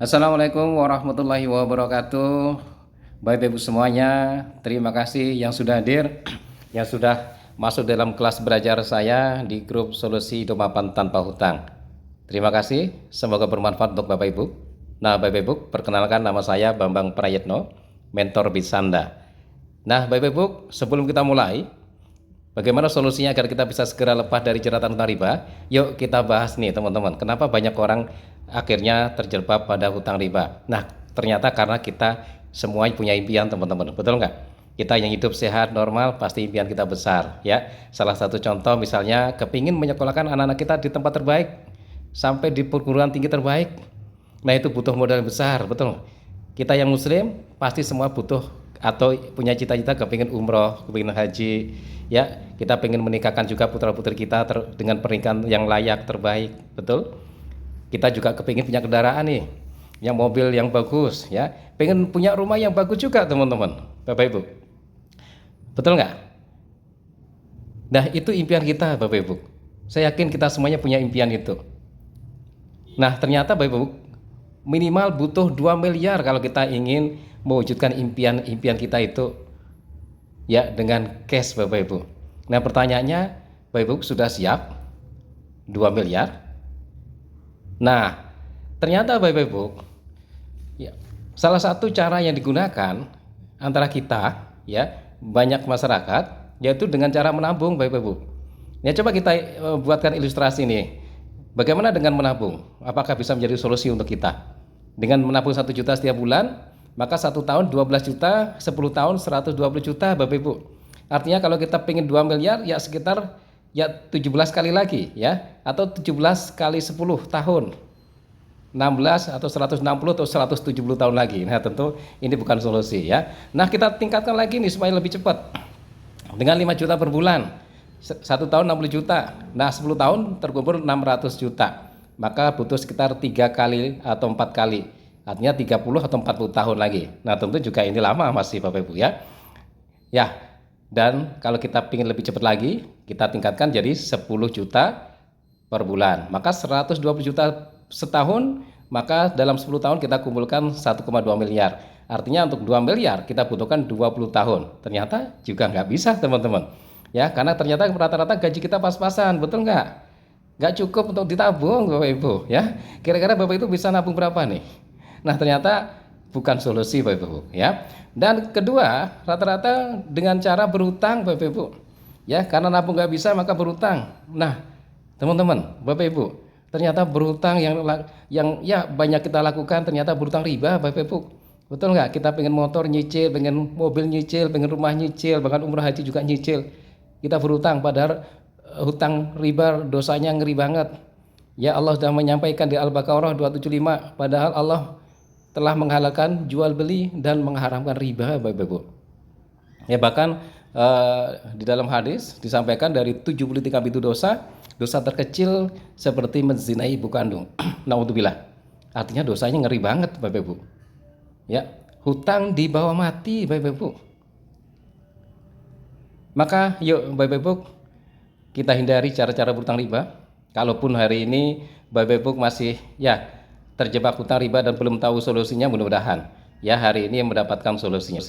Assalamualaikum warahmatullahi wabarakatuh. Baik Ibu semuanya, terima kasih yang sudah hadir, yang sudah masuk dalam kelas belajar saya di grup Solusi Hidup Mapan Tanpa Hutang. Terima kasih, semoga bermanfaat untuk Bapak Ibu. Nah, Bapak Ibu, perkenalkan nama saya Bambang Prayetno, mentor Bisanda. Nah, Bapak Ibu, sebelum kita mulai, bagaimana solusinya agar kita bisa segera lepas dari jeratan hutang riba? Yuk kita bahas nih teman-teman. Kenapa banyak orang akhirnya terjebak pada hutang riba? Nah, ternyata karena kita semua punya impian teman-teman. Betul nggak? Kita yang hidup sehat, normal, pasti impian kita besar ya. Salah satu contoh misalnya kepingin menyekolahkan anak-anak kita di tempat terbaik, sampai di perguruan tinggi terbaik. Nah, itu butuh modal besar, betul. Kita yang muslim pasti semua butuh atau punya cita-cita kepingin umroh, kepingin haji ya. Kita pengen menikahkan juga putra-putri kita dengan pernikahan yang layak, terbaik, betul. Kita juga kepingin punya kendaraan nih, yang mobil yang bagus ya, pengen punya rumah yang bagus juga teman-teman, Bapak Ibu, betul nggak? Nah, itu impian kita Bapak Ibu. Saya yakin kita semuanya punya impian itu. Nah, ternyata Bapak Ibu, minimal butuh 2 miliar kalau kita ingin mewujudkan impian kita itu ya, dengan cash Bapak Ibu. Nah, pertanyaannya, Bapak Ibu sudah siap 2 miliar? Nah, ternyata Bapak Ibu, ya, salah satu cara yang digunakan antara kita ya, banyak masyarakat, yaitu dengan cara menabung Bapak Ibu. Ya, coba kita buatkan ilustrasi nih. Bagaimana dengan menabung? Apakah bisa menjadi solusi untuk kita? Dengan menabung 1 juta setiap bulan, maka 1 tahun 12 juta, 10 tahun 120 juta Bapak Ibu. Artinya kalau kita pengen 2 miliar ya sekitar ya 17 kali lagi ya, atau 17 kali 10 tahun. 16 atau 160 atau 170 tahun lagi. Nah, tentu ini bukan solusi ya. Nah, kita tingkatkan lagi nih supaya lebih cepat. Dengan 5 juta per bulan. 1 tahun 60 juta. Nah, 10 tahun terkumpul 600 juta. Maka butuh sekitar 3 kali atau 4 kali. Artinya 30 atau 40 tahun lagi. Nah, tentu juga ini lama masih Bapak Ibu ya. Ya, dan kalau kita ingin lebih cepat lagi, kita tingkatkan jadi 10 juta per bulan. Maka 120 juta setahun, maka dalam 10 tahun kita kumpulkan 1,2 miliar. Artinya untuk 2 miliar kita butuhkan 20 tahun. Ternyata juga nggak bisa teman-teman. Ya, karena ternyata rata-rata gaji kita pas-pasan, betul nggak? Nggak cukup untuk ditabung Bapak Ibu ya. Kira-kira Bapak Ibu bisa nabung berapa nih? Nah, ternyata bukan solusi Bapak Ibu ya. Dan kedua, rata-rata dengan cara berutang Bapak Ibu ya, karena nabung nggak bisa maka berutang. Nah, teman-teman, Bapak Ibu, ternyata berutang yang ya banyak kita lakukan ternyata berutang riba Bapak Ibu. Betul nggak? Kita pengen motor nyicil, pengen mobil nyicil, pengen rumah nyicil, bahkan umrah haji juga nyicil. Kita berutang, padahal hutang riba dosanya ngeri banget. Ya, Allah sudah menyampaikan di Al-Baqarah 275, padahal Allah telah menghalalkan jual beli dan mengharamkan riba Bapak Ibu. Ya, bahkan di dalam hadis disampaikan dari 73 pintu dosa, dosa terkecil seperti menzinai ibu kandung. Naudzubillah. Artinya dosanya ngeri banget Bapak Ibu. Ya, hutang dibawa mati Bapak Ibu. Maka yuk Bapak Ibu, kita hindari cara-cara berhutang riba. Kalaupun hari ini Bapak Ibu masih ya terjebak hutang riba dan belum tahu solusinya, mudah-mudahan ya hari ini mendapatkan solusinya.